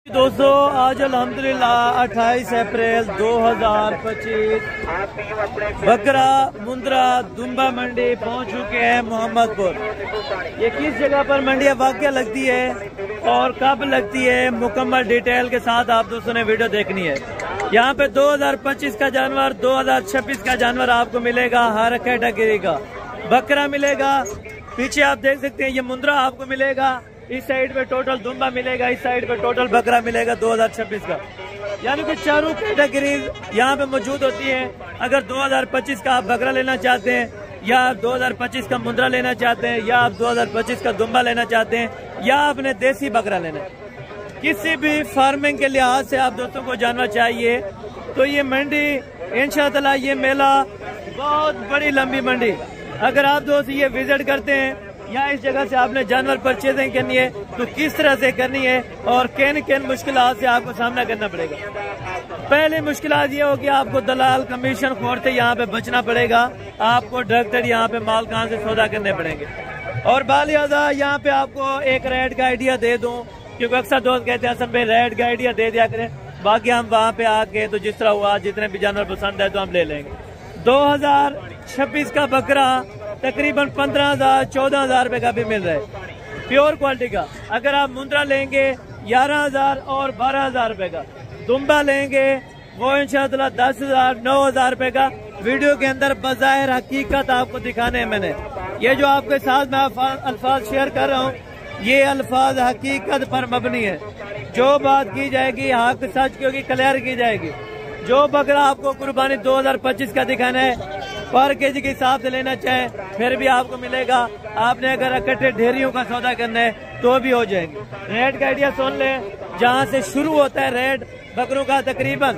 दोस्तों आज अल्हम्दुलिल्लाह 28 अप्रैल 2025 बकरा मुंद्रा दुम्बा मंडी पहुंच चुके हैं मोहम्मदपुर। ये किस जगह पर मंडियां वाक़या लगती है और कब लगती है, मुकम्मल डिटेल के साथ आप दोस्तों ने वीडियो देखनी है। यहाँ पे 2025 का जानवर 2026 का जानवर आपको मिलेगा, हर कैटेगरी का बकरा मिलेगा। पीछे आप देख सकते हैं ये मुंद्रा आपको मिलेगा, इस साइड पे टोटल दुम्बा मिलेगा, इस साइड पे टोटल बकरा मिलेगा 2026 का। यानी कि चारों कैटेगरी यहाँ पे मौजूद होती है। अगर 2025 का आप बकरा लेना चाहते हैं, या आप 2025 का मुंद्रा लेना चाहते हैं, या आप 2025 का दुम्बा लेना चाहते हैं, या आपने देसी बकरा लेना है, किसी भी फार्मिंग के लिहाज से आप दोस्तों को जानना चाहिए तो ये मंडी इंशाअल्लाह ये मेला बहुत बड़ी लंबी मंडी। अगर आप दोस्त ये विजिट करते हैं या इस जगह से आपने जानवर परचेजिंग करनी है तो किस तरह से करनी है और किन किन मुश्किलात से आपको सामना करना पड़ेगा। पहली मुश्किलात ये होगी आपको दलाल कमीशन खोर से यहाँ पे बचना पड़ेगा, आपको डायरेक्टर यहाँ पे माल कहाँ से सौदा करने पड़ेंगे। और बालियादा यहाँ पे आपको एक रेट का आइडिया दे दूं, क्योंकि अक्सर दोस्त कहते हैं असल में रेट का आइडिया दे दिया करें, बाकी हम वहाँ पे आके तो जिस तरह हुआ जितने भी जानवर पसंद है तो हम ले लेंगे। 2026 का बकरा तकरीबन 15,000 14,000 रुपए का भी मिल रहा है प्योर क्वालिटी का। अगर आप मुंद्रा लेंगे 11,000 और 12,000 रुपए का, दुम्बा लेंगे वो इंशाअल्लाह 10,000 9,000 रुपए का। वीडियो के अंदर बज़ाहिर हकीकत आपको दिखाने हैं मैंने। ये जो आपके साथ मैं अल्फाज शेयर कर रहा हूँ ये अल्फाज हकीकत पर मबनी है। जो बात की जाएगी हक सच की होगी, क्लियर की जाएगी। जो बकरा आपको कुर्बानी 2025 का दिखाना है पर केजी के हिसाब से लेना चाहे फिर भी आपको मिलेगा। आपने अगर इकट्ठे ढेरियों का सौदा करना है तो भी हो जाएंगे। रेट का आइडिया सुन लें, जहाँ से शुरू होता है रेट बकरों का तकरीबन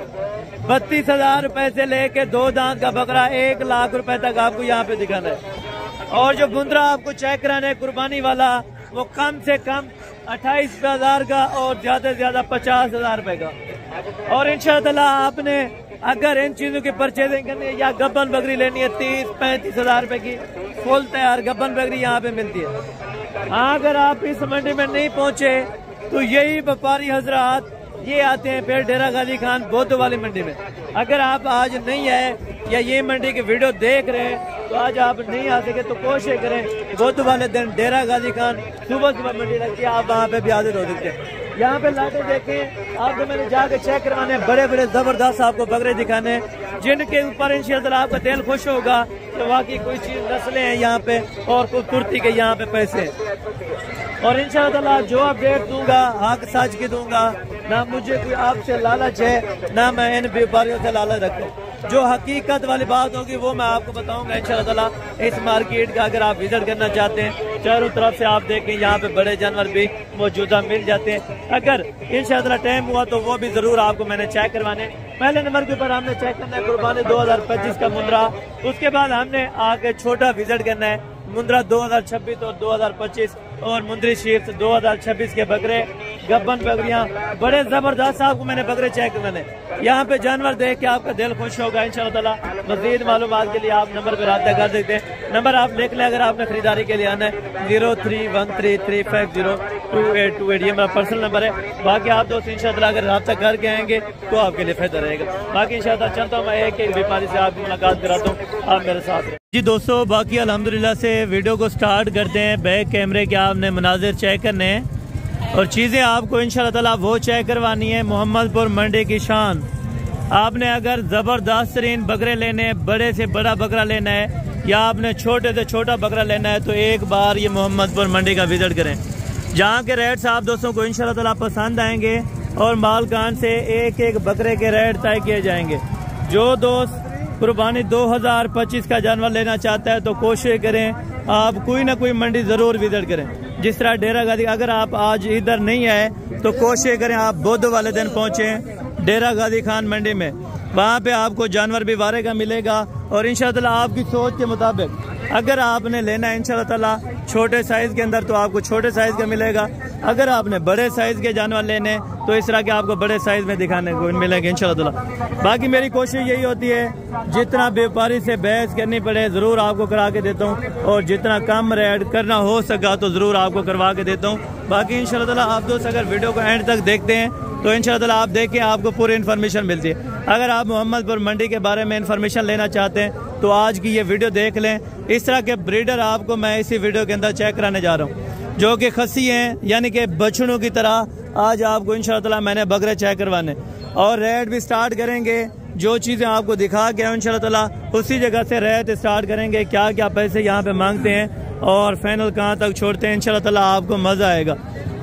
32,000 रुपए से लेके 2 दांत का बकरा 1 लाख रुपए तक आपको यहाँ पे दिखाना है। और जो मुंद्रा आपको चेक कराना है कुर्बानी वाला वो कम से कम 28,000 का और ज्यादा से ज्यादा 50,000 रुपए का। और इंशाअल्लाह आपने अगर इन चीजों की परचेजिंग करनी है या गब्बन बकरी लेनी है 30-35,000 रुपए की फुल तैयार गब्बन बकरी यहाँ पे मिलती है। अगर आप इस मंडी में नहीं पहुंचे तो यही व्यापारी हजरात ये आते हैं फिर डेरा गाजी खान बोधो वाली मंडी में। अगर आप आज नहीं आए या ये मंडी की वीडियो देख रहे हैं तो आज आप नहीं आ सके तो कोशिश करें बोधो वाले दिन डेरा गाजी खान सुबह सुबह मंडी लगती है, आप वहाँ पे भी हाजिर हो सकते हैं। यहाँ पे लाटे देखें आपको मैंने जाके चेक करवाने, बड़े बड़े जबरदस्त आपको बकरे दिखाने जिनके ऊपर इंशाअल्लाह आपका दिल खुश होगा कि वाकई कोई चीज नस्लें हैं यहाँ पे और खूबसूरती के यहाँ पे पैसे हैं। और इंशाअल्लाह जो अपडेट दूंगा हक सच की दूंगा, ना मुझे कोई आपसे लालच है ना मैं इन व्यापारियों से लालच रखूं। जो हकीकत वाली बात होगी वो मैं आपको बताऊंगा इंशाअल्लाह। इस मार्केट का अगर आप विजिट करना चाहते हैं चारों तरफ से आप देखें यहाँ पे बड़े जानवर भी मौजूदा मिल जाते हैं। अगर इंशाअल्लाह टाइम हुआ तो वो भी जरूर आपको मैंने चेक करवाने। पहले नंबर के ऊपर हमने चेक करना है कुर्बानी 2025 का मुंद्रा, उसके बाद हमने आके छोटा विजिट करना है मुंद्रा 2026 और 2025 और मुंद्री शीर्ष 2026 के बकरे गब्बन बकरियां बड़े जबरदस्त आपको मैंने बकरे चेक करने। यहाँ पे जानवर देख के आपका दिल खुश होगा इंशाअल्लाह। मजीद मालूमात के लिए आप नंबर पर रब्ता कर सकते हैं। नंबर आप लिख लें अगर आपने खरीदारी के लिए आना है 031335028228 ये मेरा पर्सनल नंबर है। बाकी आप दोस्त इंशाअल्लाह अगर रब्ता करके आएंगे तो आपके लिए फायदा रहेगा। बाकी इंशाअल्लाह चलता हूँ मैं एक एक बीमारी से आपकी मुलाकात कराता हूँ, आप मेरे साथ रहें। जी दोस्तों बाकी अल्हम्दुलिल्लाह से वीडियो को स्टार्ट करते हैं। बैक कैमरे के आपने मनाजिर चेक करने हैं और चीज़ें आपको इंशाअल्लाह वो चेक करवानी है। मोहम्मदपुर मंडी की शान। आपने अगर ज़बरदस्त तरीन बकरे लेने हैं, बड़े से बड़ा बकरा लेना है या आपने छोटे से छोटा बकरा लेना है तो एक बार ये मोहम्मदपुर मंडी का विजिट करें, जहाँ के रेट्स आप दोस्तों को इंशाअल्लाह पसंद आएंगे और मालकान से एक एक बकरे के रेट तय किए जाएंगे। जो दोस्त कुर्बानी 2025 का जानवर लेना चाहता है तो कोशिश करें आप कोई ना कोई मंडी जरूर विजिट करें। जिस तरह डेरा गाजी, अगर आप आज इधर नहीं आए तो कोशिश करें आप बुध वाले दिन पहुंचे डेरा गाजी खान मंडी में, वहां पे आपको जानवर भी वारे का मिलेगा। और इंशाअल्लाह आपकी सोच के मुताबिक अगर आपने लेना है इंशाअल्लाह छोटे साइज के अंदर तो आपको छोटे साइज का मिलेगा। अगर आपने बड़े साइज के जानवर लेने तो इस तरह के आपको बड़े साइज में दिखाने को मिलेंगे इंशाअल्लाह। बाकी मेरी कोशिश यही होती है जितना व्यापारी से बहस करनी पड़े जरूर आपको करा के देता हूँ और जितना कम रेट करना हो सका तो जरूर आपको करवा के देता हूँ। बाकी इंशाअल्लाह आप दोस्त अगर वीडियो को एंड तक देखते हैं तो इंशाअल्लाह आप देखें, आपको पूरी इन्फॉर्मेशन मिलती है। अगर आप मोहम्मदपुर मंडी के बारे में इन्फॉर्मेशन लेना चाहते हैं तो आज की ये वीडियो देख लें। इस तरह के ब्रीडर आपको मैं इसी वीडियो के अंदर चेक कराने जा रहा हूँ, जो कि खस्सी हैं, यानी कि बछड़ों की तरह। आज आपको इंशाअल्लाह मैंने बकरे चेक करवाने और रेट भी स्टार्ट करेंगे। जो चीज़ें आपको दिखा के इंशाअल्लाह उसी जगह से रेट स्टार्ट करेंगे, क्या क्या पैसे यहाँ पे मांगते हैं और फाइनल कहाँ तक छोड़ते हैं। इंशाअल्लाह आपको मज़ा आएगा।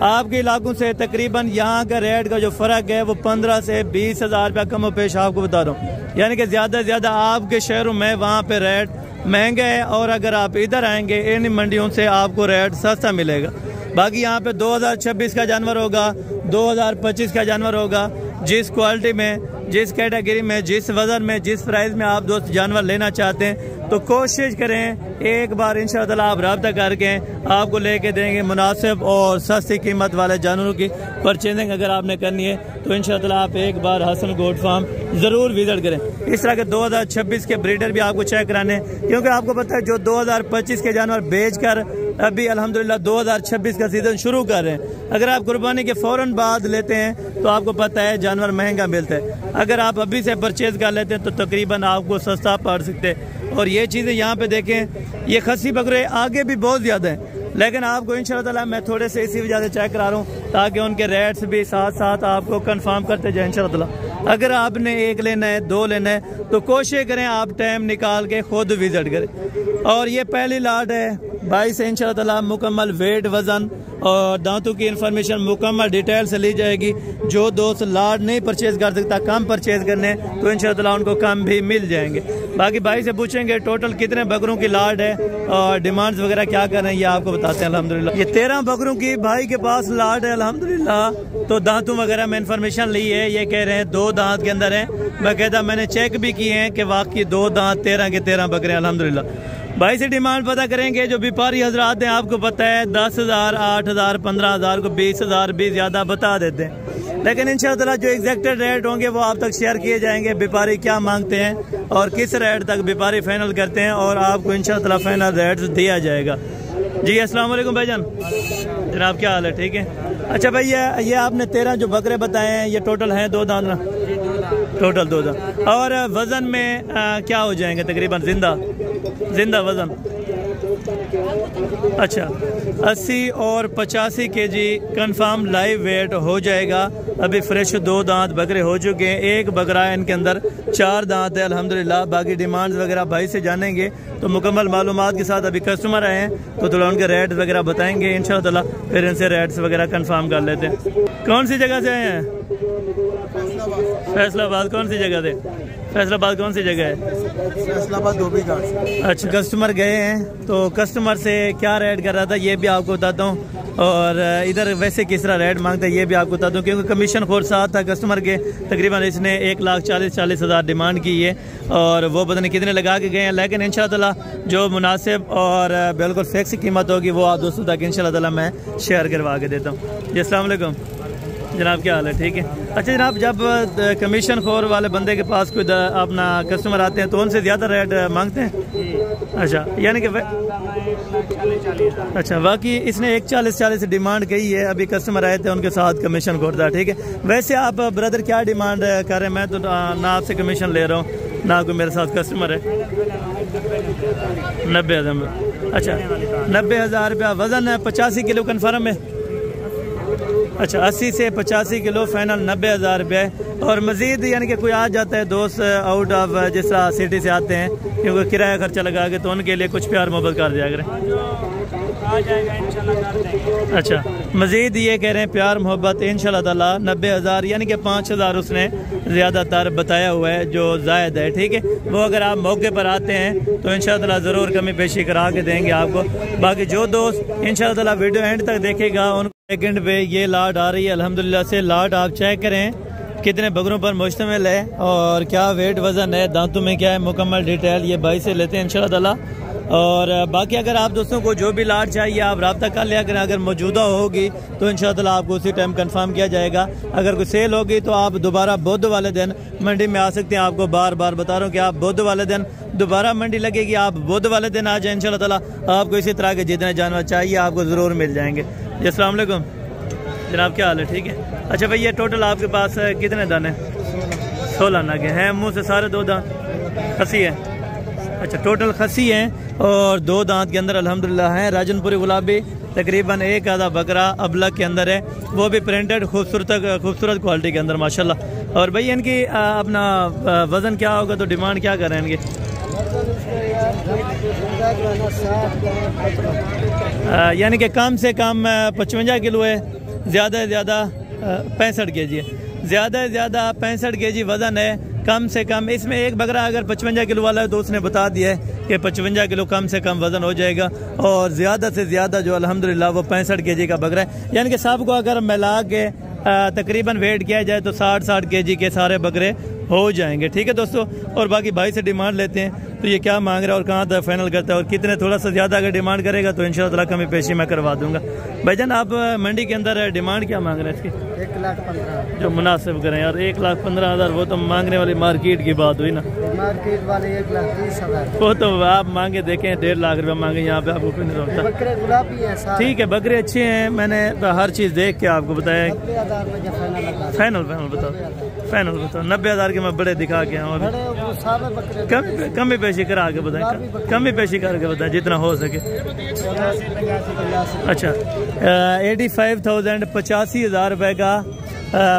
आपके इलाकों से तकरीबन यहाँ का रेट का जो फ़र्क है वो 15 से 20 हज़ार रुपया कम पेश आपको बता रहा हूँ। यानी कि ज़्यादा से ज़्यादा आपके शहरों में वहाँ पे रेट महंगा है, और अगर आप इधर आएंगे इन मंडियों से आपको रेट सस्ता मिलेगा। बाकी यहाँ पे 2026 का जानवर होगा, 2025 का जानवर होगा। जिस क्वालिटी में, जिस कैटेगरी में, जिस वज़न में, जिस प्राइस में आप दोस्त जानवर लेना चाहते हैं तो कोशिश करें एक बार इंशाअल्लाह आप रब्ता करके आपको लेके देंगे मुनासिब और सस्ती कीमत वाले जानवरों की परचेजिंग अगर आपने करनी है तो इंशाअल्लाह आप एक बार हसन गोट फार्म ज़रूर विजिट करें। इस तरह के 2026 के ब्रीडर भी आपको चेक कराने, क्योंकि आपको पता है जो 2025 के जानवर बेच कर अभी अल्हम्दुलिल्लाह 2026 का सीज़न शुरू कर रहे हैं। अगर आप कुर्बानी के फ़ौरन बाद लेते हैं तो आपको पता है जानवर महंगा मिलता है। अगर आप अभी से परचेज़ कर लेते हैं तो तकरीबन आपको सस्ता पड़ सकते हैं। और ये चीज़ें यहाँ पे देखें, ये खस्सी बकरे आगे भी बहुत ज़्यादा हैं, लेकिन आपको इंशाअल्लाह मैं थोड़े से इसी वजह से चेक करा रहा हूँ ताकि उनके रेट्स भी साथ साथ आपको कंफर्म करते जाए इंशाअल्लाह। अगर आपने एक लेना है, दो लेना है तो कोशिश करें आप टाइम निकाल के खुद विजिट करें। और ये पहली लाट है भाई से इंशाअल्लाह मुकम्मल वेट, वज़न और दांतों की इंफॉर्मेशन मुकम्मल डिटेल से ली जाएगी। जो दोस्त लाट नहीं परचेज कर सकता, कम परचेज करने तो इंशाअल्लाह उनको कम भी मिल जाएंगे। बाकी भाई से पूछेंगे टोटल कितने बकरों की लाट है और डिमांड्स वगैरह क्या कर रहे हैं ये आपको बताते हैं। अल्हम्दुलिल्लाह ये 13 बकरों की भाई के पास लाट है अल्हम्दुलिल्लाह। तो दांतों वगैरह में इंफॉर्मेशन ली है, ये कह रहे हैं 2 दांत के अंदर है। बाकायदा मैंने चेक भी किए हैं कि वाकई 2 दांत 13 के 13 बकरे अल्हम्दुलिल्लाह। भाई से डिमांड पता करेंगे। जो व्यापारी हजरात हैं आपको पता है 10,000, 8,000, 15,000 को 20,000 भी ज़्यादा बता देते हैं, लेकिन इंशाअल्लाह जो एग्जैक्टेड रेट होंगे वो आप तक शेयर किए जाएंगे। व्यापारी क्या मांगते हैं और किस रेट तक व्यापारी फाइनल करते हैं और आपको इंशाअल्लाह फाइनल रेट दिया जाएगा। जी अस्सलाम वालेकुम भाईजान, जनाब क्या हाल है? ठीक है। अच्छा भाई ये आपने 13 जो बकरे बताए हैं ये टोटल हैं 2 दांत ना? टोटल 2 दांत। और वज़न में क्या हो जाएंगे तकरीबन जिंदा वज़न? अच्छा 80 और 85 kg कंफर्म लाइव वेट हो जाएगा। अभी फ्रेश 2 दांत बकरे हो चुके हैं, एक बकरा है इनके अंदर, 4 दांत है अल्हम्दुलिल्लाह। बाकी डिमांड्स वगैरह भाई से जानेंगे तो मुकम्मल मालूमात के साथ। अभी कस्टमर आए हैं तो थोड़ा उनके रेट वगैरह बताएंगे इंशाअल्लाह, फिर इनसे रेट्स वगैरह कंफर्म कर लेते हैं। कौन सी जगह से आए हैं? फैसलाबाद। कौन सी जगह से? फैसलाबाद कौन सी जगह है? फैसलाबाद धोबी घाट। अच्छा कस्टमर गए हैं तो कस्टमर से क्या रेट कर रहा था ये भी आपको बताता हूँ, और इधर वैसे किस तरह रेट मांगता है ये भी आपको बताता हूँ, क्योंकि कमीशन खोर साथ था कस्टमर के। तकरीबन इसने 1,40,000 डिमांड की है और वो पता नहीं कितने लगा के गए हैं, लेकिन इंशाअल्लाह जो मुनासिब और बिल्कुल फिक्स कीमत होगी वो आप दोस्तों तक इंशाअल्लाह मैं शेयर करवा के देता हूँ। जी अस्सलाम वालेकुम जनाब, क्या हाल है? ठीक है। अच्छा जनाब, जब कमीशन खोर वाले बंदे के पास कोई अपना कस्टमर आते हैं तो उनसे ज़्यादा रेट मांगते हैं? अच्छा यानी कि अच्छा बाकी इसने 1,40,40 डिमांड कही है। अभी कस्टमर आए थे उनके साथ कमीशन खोर था। ठीक है। वैसे आप ब्रदर क्या डिमांड कर रहे हैं? मैं तो ना आपसे कमीशन ले रहा हूँ ना कोई मेरे साथ कस्टमर है। 90,000। अच्छा 90,000 रुपया। वज़न है 85 किलो कन्फर्म है? अच्छा 80 से 85 किलो फाइनल 90,000 रुपये। और मज़ीद यानी कि कोई आ जाता है दोस्त आउट ऑफ जिस तरह सिटी से आते हैं, क्योंकि किराया खर्चा लगा के, तो उनके लिए कुछ प्यार मोहब्बत कर दिया करें। अच्छा मज़ीद ये कह रहे हैं प्यार मोहब्बत इंशाल्लाह ताला 90,000 यानी कि 5,000 उसने ज़्यादातर बताया हुआ है जो जायद है। ठीक है। वो अगर आप मौके पर आते हैं तो इंशाल्लाह ज़रूर कमी पेशी करा के देंगे आपको। बाकी जो दोस्त इंशाल्लाह वीडियो एंड तक देखेगा उन सेकंड पे ये लाट आ रही है अल्हम्दुलिल्लाह से। लाट आप चेक करें कितने बकरों पर मुश्तमिल है और क्या वेट वज़न है, दांतों में क्या है, मुकम्मल डिटेल ये भाई से लेते हैं इंशाल्लाह। और बाकी अगर आप दोस्तों को जो भी लाट चाहिए आप रब्ता कर लिया करें, अगर मौजूदा होगी तो इंशाअल्लाह आपको उसी टाइम कंफर्म किया जाएगा। अगर कोई सेल होगी तो आप दोबारा बुध वाले दिन मंडी में आ सकते हैं। आपको बार बार बता रहा हूँ कि आप बुध वाले दिन दोबारा मंडी लगेगी, आप बुध वाले दिन आ जाए इंशाअल्लाह ताला। आपको इसी तरह के जितने जानवर चाहिए आपको ज़रूर मिल जाएंगे। अस्सलाम वालेकुम जनाब क्या हाल है? ठीक है। अच्छा भाई, ये टोटल आपके पास कितने दाने? 16 नगे हैं। मुंह से सारे 2 दांत खसी है। अच्छा, टोटल खसी हैं और 2 दांत के अंदर अल्हम्दुलिल्लाह हैं। राजनपुरी गुलाबी तकरीबन 1 आधा बकरा अबलग के अंदर है, वो भी प्रिंटेड खूबसूरत क्वालिटी के अंदर माशाल्लाह। और भाई इनकी अपना वज़न क्या होगा, तो डिमांड क्या कर रहे हैं इनकी? यानी कि कम से कम 55 किलो है, ज़्यादा से ज़्यादा 65 kg है, ज़्यादा से ज़्यादा 65 kg वज़न है कम से कम। इसमें एक बकरा अगर 55 किलो वाला है तो उसने बता दिया है कि 55 किलो कम से कम वज़न हो जाएगा, और ज़्यादा से ज़्यादा जो अल्हम्दुलिल्लाह वो 65 kg का बकरा है। यानी कि सबको अगर मिला के तकरीबन वेट किया जाए तो 60 kg के सारे बकरे हो जाएंगे। ठीक है दोस्तों। और बाकी भाई से डिमांड लेते हैं तो ये क्या मांग रहा है और कहाँ तक फाइनल करता है, और कितने थोड़ा सा ज़्यादा अगर डिमांड करेगा तो इंशाअल्लाह कमी पेशी मैं करवा दूंगा। भाईजान आप मंडी के अंदर डिमांड क्या मांग रहे हैं इसकी? 1,15,000 जो मुनासिब करें यार। 1,15,000 वो तो मांगने वाली मार्केट की बात हुई ना। मार्केट वाले 1,30,000 वो तो आप मांगे देखें 1.5 लाख रुपया मांगे, यहाँ पे आपको कोई नहीं रोकता। बकरे गुलाबी है सारे। ठीक है, बकरे अच्छे हैं, मैंने हर चीज़ देख के आपको बताया। 90,000 फाइनल बताओ, फाइनल बताओ। 90,000 के मैं बड़े दिखा के आऊँ, कमी पेशी करा के बताएं, कमी पेशी करके बताएं जितना हो सके। अच्छा, 85,000 85,000 रुपये का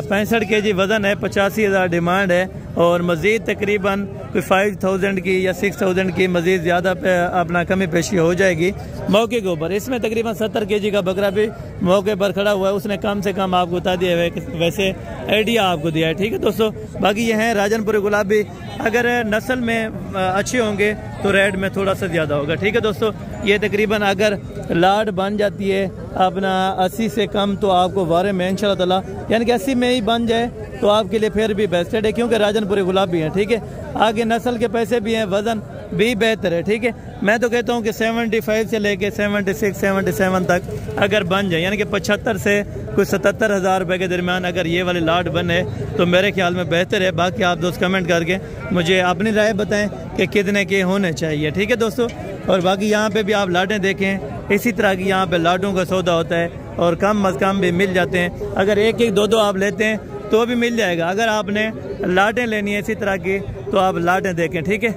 65 kg वज़न है, 85,000 डिमांड है, और मज़ीद तकरीबन कोई 5,000 की या 6,000 की मज़ीद ज़्यादा अपना कमी पेशी हो जाएगी मौके के ऊपर। इसमें तकरीबन 70 kg का बकरा भी मौके पर खड़ा हुआ है, उसने कम से कम आपको बता दिया है, वैसे आइडिया आपको दिया है। ठीक है दोस्तों। बाकी ये हैं राजनपुरी गुलाबी, अगर नस्ल में अच्छे होंगे तो रेट में थोड़ा सा ज़्यादा होगा। ठीक है दोस्तों। ये तकरीबन अगर लाड बन जाती है अपना 80 से कम तो आपको वारे में इंशाअल्लाह ताला, यानी कि 80 में ही बन जाए तो आपके लिए फिर भी बेस्टेड है, क्योंकि राजनपुरी गुलाबी हैं। ठीक है, आगे नस्ल के पैसे भी हैं, वज़न भी बेहतर है। ठीक है, मैं तो कहता हूँ कि 75 से लेके 76 77 तक अगर बन जाए, यानी कि 75 से कुछ 77,000 रुपये के दरमियान अगर ये वाले लाट बने तो मेरे ख्याल में बेहतर है। बाकी आप दोस्त कमेंट करके मुझे अपनी राय बताएं कि कितने के होने चाहिए। ठीक है दोस्तों। और बाकी यहाँ पे भी आप लाटें देखें, इसी तरह की यहाँ पे लाटों का सौदा होता है, और कम अज़ कम भी मिल जाते हैं। अगर एक एक दो आप लेते हैं तो भी मिल जाएगा। अगर आपने लाटें लेनी है इसी तरह की तो आप लाटें देखें। ठीक है,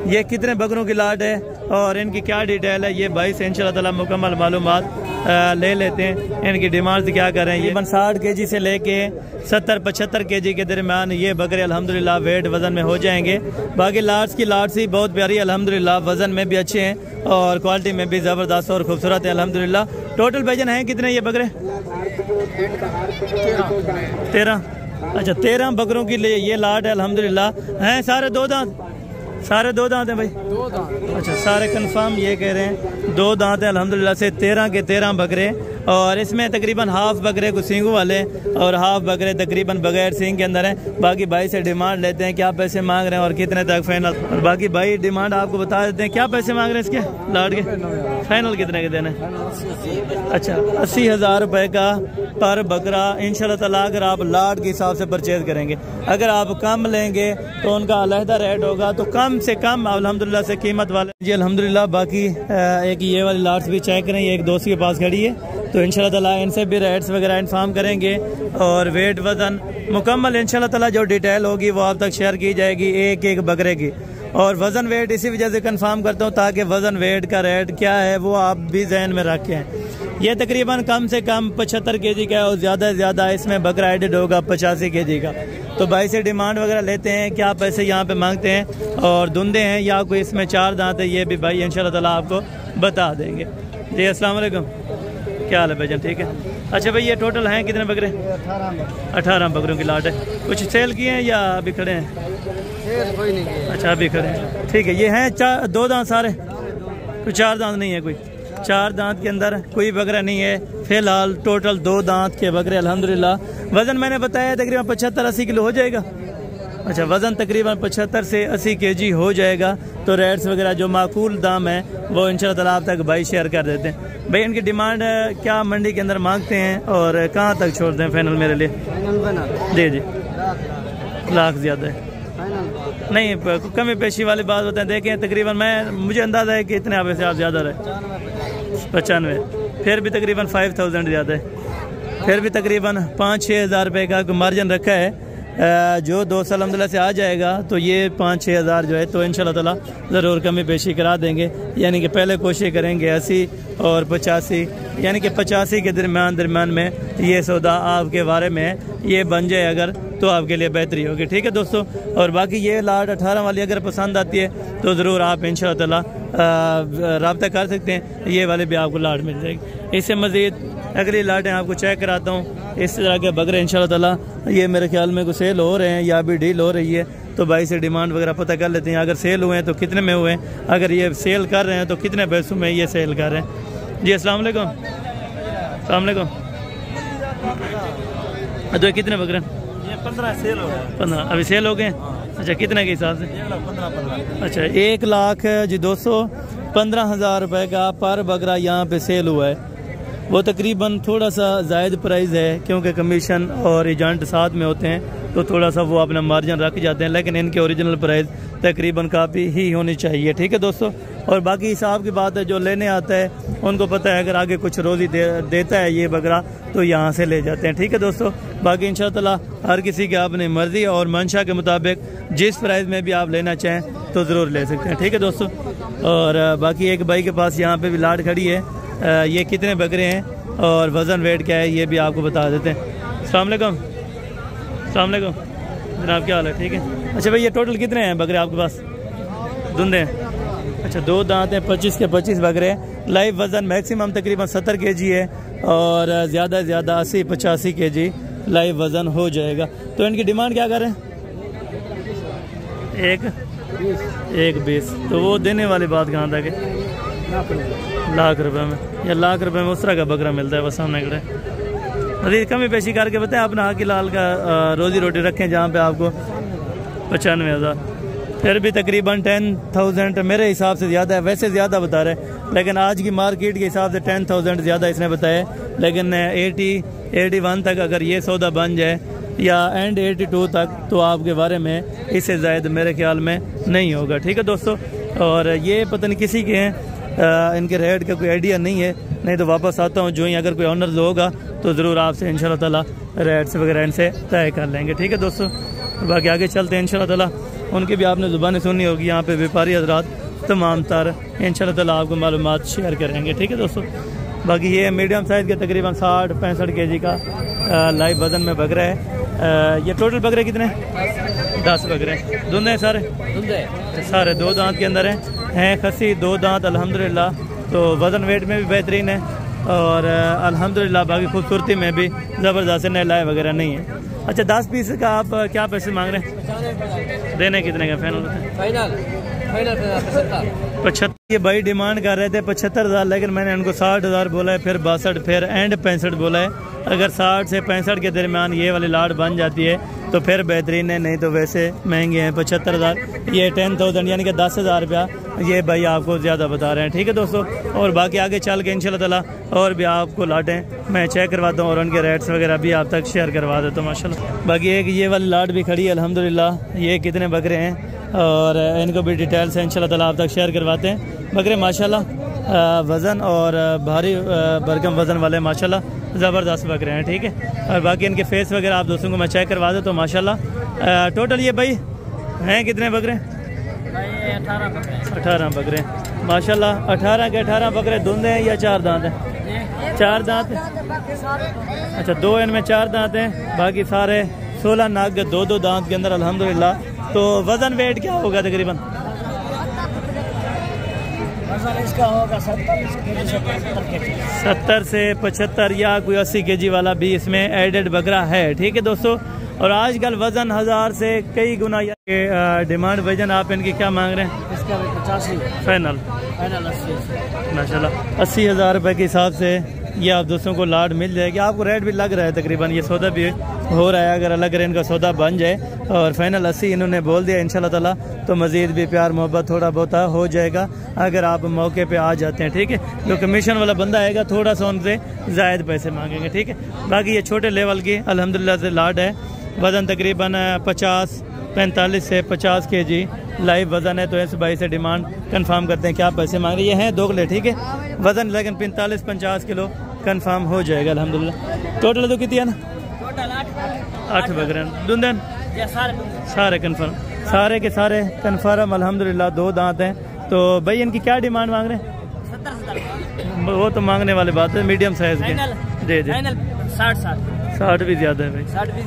ये कितने बकरों की लाट है और इनकी क्या डिटेल है, ये भाई से इंशाअल्लाह ताला मुकम्मल मालूमात ले लेते हैं। इनकी डिमांड क्या कर रहे हैं। ये 60 kg से लेके 70-75 kg के दरमियान ये बकरे अल्हम्दुलिल्लाह वेट वज़न में हो जाएंगे। बाकी लाट्स की लाट्स ही बहुत प्यारी अल्हम्दुलिल्लाह, वज़न में भी अच्छे हैं और क्वालिटी में भी ज़बरदस्त और खूबसूरत है अल्हम्दुलिल्लाह। टोटल भाईजान हैं कितने ये बकरे? 13। अच्छा, 13 बकरों के लिए ये लाट है अल्हम्दुलिल्लाह। हैं सारे 2 दांत? सारे 2 दांत हैं भाई? 2 दांत। अच्छा, सारे कंफर्म ये कह रहे हैं 2 दांत हैं अल्हम्दुलिल्लाह से। 13 के 13 बकरे, और इसमें तकरीबन हाफ बकरे को सींगों वाले और हाफ बकरे तकरीबन बगैर सींग के अंदर हैं। बाकी भाई से डिमांड लेते हैं क्या पैसे मांग रहे हैं और कितने तक फाइनल। और बाकी भाई डिमांड आपको बता देते हैं क्या पैसे मांग रहे हैं इसके लाट के, फाइनल कितने के देने? अच्छा, 80,000 रुपये का पर बकरा इंशाअल्लाह ताला अगर आप लाट के हिसाब से परचेज करेंगे। अगर आप कम लेंगे तो उनका अलहदा रेट होगा, तो कम से कम अल्हम्दुलिल्लाह से कीमत वाले जी अल्हम्दुलिल्लाह। बाकी एक ये वाली लाट्स भी चेक करें, ये एक दोस्त के पास खड़ी है, तो इंशाअल्लाह ताला इनसे भी रेट्स वगैरह इन्फॉर्म करेंगे, और वेट वज़न मुकम्मल इंशाअल्लाह ताला जो डिटेल होगी वो आप तक शेयर की जाएगी एक एक बकरे की। और वज़न वेट इसी वजह से कंफर्म करता हूँ ताकि वज़न वेट का रेट क्या है वो आप भी जहन में रखें। ये तकरीबन कम से कम 75 kg का है, और ज़्यादा से ज़्यादा इसमें बकरा एडेड होगा 85 kg का। तो भाई से डिमांड वगैरह लेते हैं क्या पैसे यहाँ पे मांगते हैं, और धुंधे हैं या कोई इसमें 4 दांत है, ये भी भाई इंशाअल्लाह ताला आपको बता देंगे। जी अस्सलाम वालेकुम, क्या हाल है भाईजान? ठीक है। अच्छा भाई, ये टोटल हैं कितने बकरे? 18 बकरों की लाट है। कुछ सेल किए हैं या अभी खड़े हैं? कोई नहीं। अच्छा, अभी खड़े हैं। ठीक है, ये हैं 2 दांत सारे? कोई 4 दांत नहीं है? कोई 4 दांत के अंदर कोई बकरा नहीं है फिलहाल। टोटल 2 दांत के बकरे अल्हम्दुलिल्लाह। वज़न मैंने बताया तकरीबन 75-80 किलो हो जाएगा। अच्छा, वज़न तकरीबन 75 से 80 kg हो जाएगा। तो रेट्स वगैरह जो माकूल दाम है वो इंशाअल्लाह ताला आप तक भाई शेयर कर देते हैं। भाई इनकी डिमांड क्या मंडी के अंदर मांगते हैं और कहाँ तक छोड़ते हैं फाइनल मेरे लिए? जी जी, लाख ज़्यादा है नहीं, कमी पेशी वाली बात होते हैं। देखें तकरीबन मुझे अंदाज़ा है कि इतने आप से आप ज़्यादा रहे 95, फिर भी तकरीबन 5,000 ज़्यादा है। फिर भी तकरीबन 5-6 हज़ार रुपये का मार्जिन रखा है। जो 2 साल अल्हम्दुलिल्लाह से आ जाएगा तो ये 5-6 हज़ार जो है तो इंशाल्लाह ताला ज़रूर कमी पेशी करा देंगे। यानी कि पहले कोशिश करेंगे 80 और 85, यानी कि 85 के दरमियान में ये सौदा आपके बारे में ये बन जाए अगर, तो आपके लिए बेहतरी होगी। ठीक है दोस्तों, और बाकी ये लाट 18 वाली अगर पसंद आती है तो ज़रूर आप इंशाल्लाह ताला रब्ता कर सकते हैं, ये वाले भी आपको लाट मिल जाएगी। इससे मज़ीद अगली लाटें आपको चेक कराता हूँ। इस तरह के बकरे इंशाल्लाह ताला ये मेरे ख्याल में कुछ सेल हो रहे हैं या अभी डील हो रही है, तो भाई से डिमांड वगैरह पता कर लेते हैं। अगर सेल हुए हैं तो कितने में हुए हैं, अगर ये सेल कर रहे हैं तो कितने पैसों में ये सेल कर रहे हैं। जी अस्सलाम वालेकुम। अस्सलाम वालेकुम। तो ये कितने बकरे? ये 15 सेल हो गए। 15 अभी सेल हो गए। अच्छा, कितने के हिसाब से? 1,15,15। अच्छा, 1,00,000 जी 215,000 रुपये का पर बकरा यहाँ पे सेल हुआ है। वो तकरीबन थोड़ा सा जायद प्राइस है क्योंकि कमीशन और एजेंट साथ में होते हैं तो थोड़ा सा वो अपना मार्जिन रख जाते हैं, लेकिन इनके ओरिजिनल प्राइस तकरीबन काफ़ी ही होनी चाहिए। ठीक है दोस्तों, और बाकी हिसाब की बात है, जो लेने आता है उनको पता है अगर आगे कुछ रोज़ी देता है ये बकरा तो यहाँ से ले जाते हैं। ठीक है दोस्तों, बाकी इंशाअल्लाह हर किसी की अपनी मर्ज़ी और मंशा के मुताबिक जिस प्राइस में भी आप लेना चाहें तो ज़रूर ले सकते हैं। ठीक है दोस्तों, और बाकी एक भाई के पास यहाँ पे भी लाट खड़ी है। ये कितने बकरे हैं और वज़न वेट क्या है ये भी आपको बता देते हैं। अस्सलाम वालेकुम। अस्सलाम वालेकुम जनाब, क्या हाल है? ठीक है। अच्छा भाई, ये टोटल कितने हैं बकरे आपके पास? धुंधे हैं। अच्छा, 2 दांत हैं, 25 के 25 बकरे हैं। लाइव वज़न मैक्सिमम तकरीबन 70 kg है और ज़्यादा से ज़्यादा 80-85 kg लाइव वज़न हो जाएगा। तो इनकी डिमांड क्या कर रहे हैं? एक 20। तो वो देने वाली बात कहाँ तक है? लाख रुपए में, या लाख रुपए में उस तरह का बकरा मिलता है? बस सामने खड़े अभी कमी पेशी करके बताएं। अपना हाकी लाल का रोज़ी रोटी रखें जहाँ पे आपको 95,000, फिर भी तकरीबन 10,000 मेरे हिसाब से ज़्यादा है। वैसे ज़्यादा बता रहे हैं लेकिन आज की मार्केट के हिसाब से 10,000 ज़्यादा इसने बताया। लेकिन 80-81 तक अगर ये सौदा बन जाए या एंड 82 तक तो आपके बारे में इससे ज़्यादा मेरे ख्याल में नहीं होगा। ठीक है दोस्तों, और ये पता नहीं किसी के हैं, इनके रेट का कोई आइडिया नहीं है, नहीं तो वापस आता हूँ जो ही अगर कोई ऑनर होगा तो ज़रूर आपसे इंशाल्लाह ताला रेट्स वगैरह इनसे तय कर लेंगे। ठीक है दोस्तों, बाकी आगे चलते हैं इंशाल्लाह ताला। उनकी भी आपने ज़ुबानी सुनी होगी, यहाँ पे व्यापारी हजरात तमाम तर इंशाल्लाह ताला आपको मालूमात शेयर करेंगे। ठीक है दोस्तों, बाकी ये मीडियम साइज़ के तकरीबन 60-65 kg का लाइव वज़न में बकरा है। ये टोटल बकरे कितने हैं? 10 बकरे हैं। धुंधे हैं सारे? धुंधे सारे 2 दांत के अंदर हैं खसी 2 दांत अल्हम्दुलिल्लाह। तो वज़न वेट में भी बेहतरीन है और अल्हम्दुलिल्लाह बाकी खूबसूरती में भी ज़बरदस्त है, नए वगैरह नहीं है। अच्छा, 10 पीस का आप क्या पैसे मांग रहे हैं? देने कितने का फाइनल? 75। ये भाई डिमांड कर रहे थे 75,000, लेकिन मैंने उनको 60,000 बोला है, फिर 62, फिर एंड 65 बोला है। अगर 60 से 65 के दरमियान ये वाली लाट बन जाती है तो फिर बेहतरीन है, नहीं तो वैसे महंगे हैं। 75,000 ये 10,000 यानी कि 10,000 रुपया ये भाई आपको ज़्यादा बता रहे हैं। ठीक है दोस्तों, और बाकी आगे चल के इंशाल्लाह ताला और भी आपको लाटें मैं चेक करवाता हूँ और उनके रेट्स वगैरह भी आप तक शेयर करवा देता हूँ माशाल्लाह। बाकी एक ये वाली लाट भी खड़ी है अल्हम्दुलिल्लाह। ये कितने बकरे हैं और इनको भी डिटेल से इंशाल्लाह ताला आप तक शेयर करवाते हैं। बकरे माशाल्लाह वज़न और भारी भरकम वज़न वाले माशाल्लाह ज़बरदस्त बकरे हैं। ठीक है, और बाकी इनके फेस वगैरह आप दोस्तों को मैं चेक करवा देता हूँ माशाल्लाह। टोटल ये भाई हैं कितने बकरे? 18 बकरे माशाल्लाह। 18 के 18 बकरे धुंधे हैं या 4 दांत हैं? 4 दांत। अच्छा, 2 इनमें 4 दांत हैं, बाकी सारे 16 नाग के 2-2 दांत के अंदर अल्हम्दुलिल्लाह। तो वज़न वेट क्या होगा तकरीबन? इसका होगा 70 से 75 या कोई 80 kg वाला भी इसमें एडेड बकरा है। ठीक है दोस्तों, और आजकल वज़न 1000 से कई गुना डिमांड वजन आप इनकी क्या मांग रहे हैं? इसका 85 फाइनल 80 माशाल्लाह 80,000 रुपये के हिसाब से ये आप दोस्तों को लाट मिल जाएगी। आपको रेट भी लग रहा है तकरीबन, ये सौदा भी हो रहा है। अगर अलग इनका इनका सौदा बन जाए और फाइनल 80 इन्होंने बोल दिया इंशाल्लाह ताला, तो मज़ीद भी प्यार मोहब्बत थोड़ा बहुत हो जाएगा अगर आप मौके पे आ जाते हैं। ठीक है, जो कमीशन वाला बंदा आएगा थोड़ा सा उनसे ज़ायद पैसे मांगेंगे। ठीक है, बाकी ये छोटे लेवल की अल्हम्दुलिल्लाह से लाट है। वज़न तकरीबन 45 से 50 kg लाइव वज़न है। तो इस भाई से डिमांड कंफर्म करते हैं क्या पैसे मांग रहे हैं। ये हैं दोगले, ठीक है, वज़न लेकिन 45-50 किलो कंफर्म हो जाएगा अल्हम्दुलिल्लाह। टोटल तो कितनी है ना? टोटल 8 बकरे दुंदन सारे कंफर्म, सारे के सारे कंफर्म अल्हम्दुलिल्लाह। 2 दांत हैं। तो भाई इनकी क्या डिमांड मांग रहे हैं? 70 वो तो मांगने वाली बात है, मीडियम साइज के। जी जी 60 भी ज्यादा है भाई, 60 भी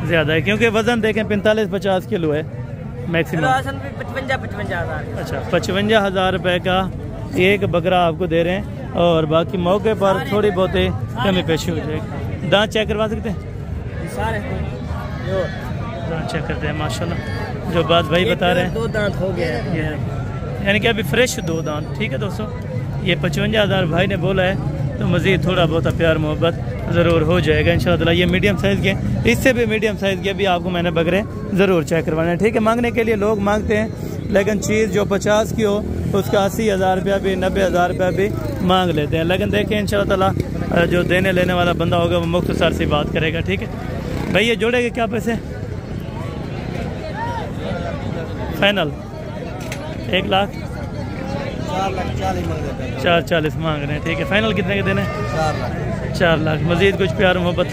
ज्यादा है क्योंकि वजन देखें 45-50 किलो है मैक्सिमम। 55 हज़ार। अच्छा 55,000 रुपए का एक बकरा आपको दे रहे हैं और बाकी मौके पर थोड़ी बहुत कमी पेशी हो जाएगी। दांत चेक करवा सकते हैं? सारे दांत चेक करते हैं माशाल्लाह, जो बात भाई बता रहे हैं। 2 दांत हो गए ये यानी कि अभी फ्रेश 2 दांत। ठीक है दोस्तों, ये 55,000 भाई ने बोला है, तो मज़ीद थोड़ा बहुत प्यार मोहब्बत ज़रूर हो जाएगा इंशाअल्लाह। ये मीडियम साइज़ के, इससे भी मीडियम साइज़ के भी आपको मैंने बकरे ज़रूर चेक करवाने हैं। ठीक है, मांगने के लिए लोग मांगते हैं, लेकिन चीज़ जो 50 की हो उसका 80,000 रुपया भी 90,000 रुपया भी मांग लेते हैं। लेकिन देखें इंशाअल्लाह जो देने लेने वाला बंदा होगा वो मुख्तसर सी बात करेगा। ठीक है भाई, ये जोड़ेगा क्या पैसे? फाइनल 1,00,000 440 मांग रहे हैं। ठीक है, फाइनल कितने के देने? 4 लाख। मजीद कुछ प्यार मोहब्बत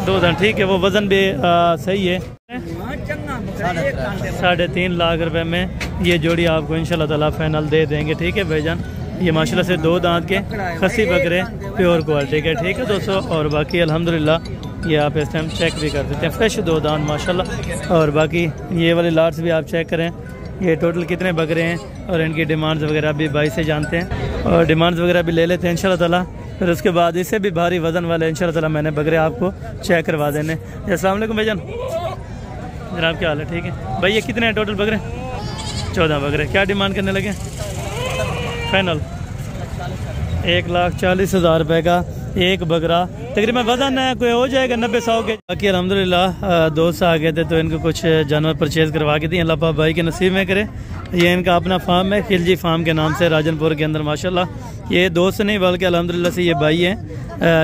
2 दांत। ठीक है, वो वजन भी सही है। 3.5 लाख रुपए में ये जोड़ी आपको इंशाल्लाह ताला फाइनल दे देंगे। ठीक है भाईजान, ये माशाल्लाह से 2 दांत के खसी बकरे प्योर क्वालिटी के। ठीक है दोस्तों, और बाकी अल्हम्दुलिल्लाह ये आप इस टाइम चेक भी कर देते हैं, फ्रेश 2 दांत माशाल्लाह। और बाकी ये वाले लाट्स भी आप चेक करें, ये टोटल कितने बकरे हैं और इनकी डिमांड्स वगैरह भी भाई से जानते हैं और डिमांड्स वगैरह भी ले लेते हैं इंशाल्लाह ताला। फिर उसके बाद इससे भी भारी वजन वाले इंशाल्लाह ताला मैंने बकरे आपको चेक करवा देने। अस्सलाम वालेकुम भाईजान, जनाब क्या हाल है? ठीक है भाई, ये कितने हैं टोटल बकरे? 14 बकरे। क्या डिमांड करने लगे? फाइनल 1,40,000 रुपये का एक बकरा। तकरीबन वजन है कोई हो जाएगा 90-100 के। बाकी अल्हम्दुलिल्लाह दोस्त आ गए थे तो इनको कुछ जानवर परचेज़ करवा के दिए, अल्लाह पाक भाई के नसीब में करे। ये इनका अपना फार्म है, खिलजी फार्म के नाम से, राजनपुर के अंदर माशाल्लाह। ये दोस्त नहीं बल्कि अल्हम्दुलिल्लाह से ये भाई हैं।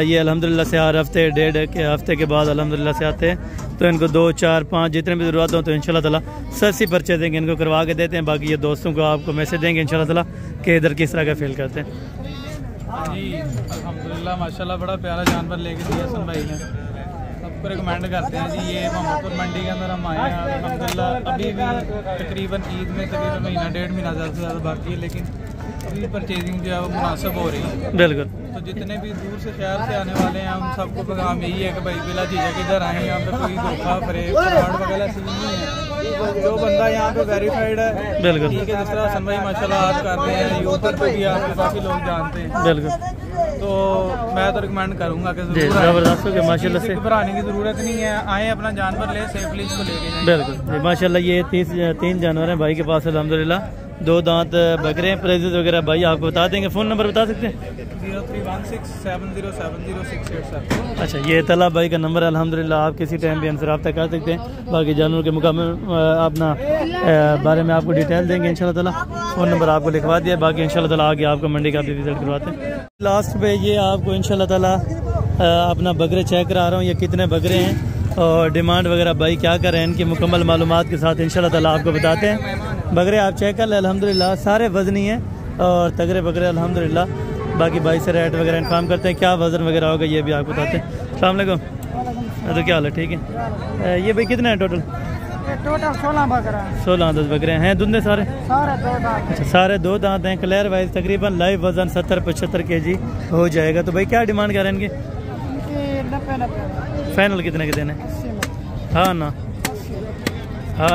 ये अल्हम्दुलिल्लाह से हर हफ्ते 1.5 हफ्ते के बाद अल्हम्दुलिल्लाह से आते हैं, तो इनको 2, 4, 5 जितने भी ज़रूरत हो तो इंशाल्लाह ताला सस्ती परचेजिंग इनको करवा के देते हैं। बाकी ये दोस्तों को आपको मैसेज देंगे इंशाल्लाह ताला कि इधर किस तरह का फील करते हैं। जी अल्हम्दुलिल्लाह माशाल्लाह, बड़ा प्यारा जानवर लेके दिया सन भाई ने, सबको रिकमेंड करते हैं जी। ये मोहम्मदपुर मंडी के अंदर हम आए हैं अल्हम्दुलिल्लाह। अभी भी तकरीबन ईद में तकरीबन महीना 1.5 महीना ज़्यादा से ज़्यादा बाकी है, लेकिन अभी परचेजिंग जो है वो मुनासिब हो रही है। बिल्कुल, तो जितने भी दूर से शहर से आने वाले हैं उन सबको पैगाम यही है कि भाई बिला झिझक इधर आए, यहाँ पे कोई धोखा फरेब फ्रॉड वगैरह सीन नहीं है। जो बंदा यहाँ पे वेरीफाइड है, बिल्कुल ठीक है, जिस तरह हसन भाई माशाल्लाह आज कर रहे हैं, यूट्यूब पे भी आपके काफ़ी लोग जानते हैं, बिल्कुल। तो मैं तो रिकमेंड करूँगा कि ज़बरदस्त हो माशाल्लाह से, घबराने की ज़रूरत नहीं है, आए अपना जानवर ले सेफली इसको लेके जाएं। बिल्कुल माशाल्लाह, ये 3 जानवर हैं भाई के पास अल्हम्दुलिल्लाह। 2 दांत बकरे हैं। प्राइजेस वगैरह भाई आपको बता देंगे। फ़ोन नंबर बता सकते हैं? 031670700687। अच्छा, ये तला भाई का नंबर है अल्हम्दुलिल्लाह। आप किसी टाइम भी हमसे रब्ता कर सकते हैं। बाकी जानवर के मुकाबले अपना बारे में आपको डिटेल देंगे इंशाल्लाह ताला। फ़ोन नंबर आपको लिखवा दिया, बाकी इंशाल्लाह ताला आगे आपको मंडी का भी विजिट करवाते हैं। लास्ट पे ये आपको इंशाल्लाह ताला अपना बकरे चेक करा रहा हूँ, ये कितने बकरे हैं और डिमांड वगैरह भाई क्या कर रहे हैं, इनकी मुकम्मल मालूमात के साथ इंशाल्लाह ताला आपको बताते हैं। बकरे आप चेक कर लें, अल्हम्दुलिल्लाह सारे वजनी हैं और तगड़े बकरे अल्हम्दुलिल्लाह। बाकी भाई से रेट वगैरह इन्फॉर्म करते हैं, क्या वज़न वगैरह होगा ये भी आपको बताते हैं। अस्सलाम वालेकुम, तो क्या हाल है? ठीक है, ये भाई कितने हैं टोटल? टोटल 16 बकरा, 16 बकरे हैं। दुंदे सारे 2 दांत। अच्छा, सारे 2 दांत हैं। क्लियर वाइज तकरीबन लाइव वजन 70-75 kg हो जाएगा। तो भाई क्या डिमांड कर रहे हैं इनकी? 90। फाइनल कितने के देने? हाँ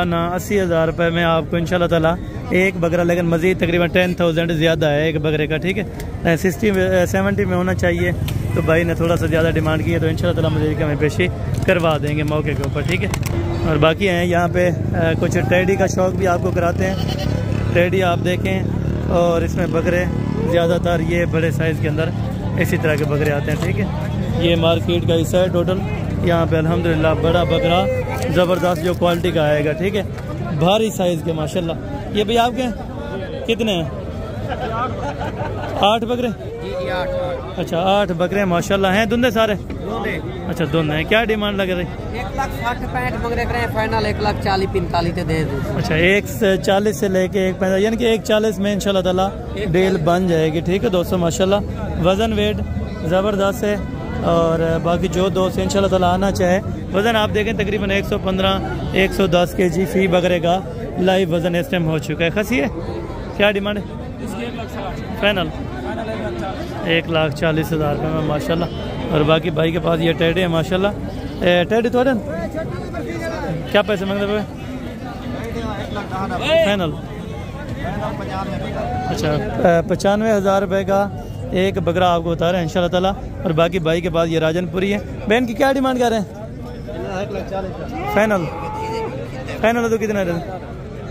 ना 80,000 रुपये में आपको इंशाल्लाह ताला एक बकरा, लेकिन मज़ीद तकरीबन 10,000 ज़्यादा है एक बकरे का। ठीक है, 60-70 में होना चाहिए, तो भाई ने थोड़ा सा ज़्यादा डिमांड की है, तो इंशाल्लाह ताला मज़ीद का हमें पेशी करवा देंगे मौके के ऊपर। ठीक है, और बाकी हैं यहाँ पे कुछ टेडी का शौक़ भी आपको कराते हैं। टेडी आप देखें, और इसमें बकरे ज़्यादातर ये बड़े साइज़ के अंदर इसी तरह के बकरे आते हैं। ठीक है, ये मार्केट का हिस्सा है टोटल। यहाँ पे अल्हम्दुलिल्लाह बड़ा बकरा ज़बरदस्त जो क्वालिटी का आएगा। ठीक है, भारी साइज़ के माशाल्लाह। ये भी आपके कितने हैं? 8 बकरे। अच्छा 8 बकरे माशाल्लाह हैं, धुंधे सारे? अच्छा धुंधे हैं। क्या डिमांड लग रही? 1,60,65 मंगरे करें फाइनल 1,40,45 दे दो। अच्छा 1,40 से लेके 1,45 यानी कि 1,40 में इंशाल्लाह ताला डील बन जाएगी। ठीक है दोस्तों माशाल्लाह वज़न वेट ज़बरदस्त है और बाकी जो दोस्त इंशाल्लाह ताला आना चाहे, वज़न आप देखें तकरीबन 115-110 kg फी बकरे का लाइव वज़न इस टाइम हो चुका है। खसी है, क्या डिमांड है? फाइनल 1,40,000 रुपये में माशाल्लाह। और बाकी भाई के पास ये टेडी है माशाल्लाह। टेडी थोड़े क्या पैसे मांगते पे? फाइनल अच्छा 95,000 रुपये का एक बकरा आपको बता रहे हैं इंशाल्लाह ताला। और बाकी भाई के पास ये राजनपुरी है। बहन की क्या डिमांड कर रहे हैं? फाइनल फाइनल तो कितना है?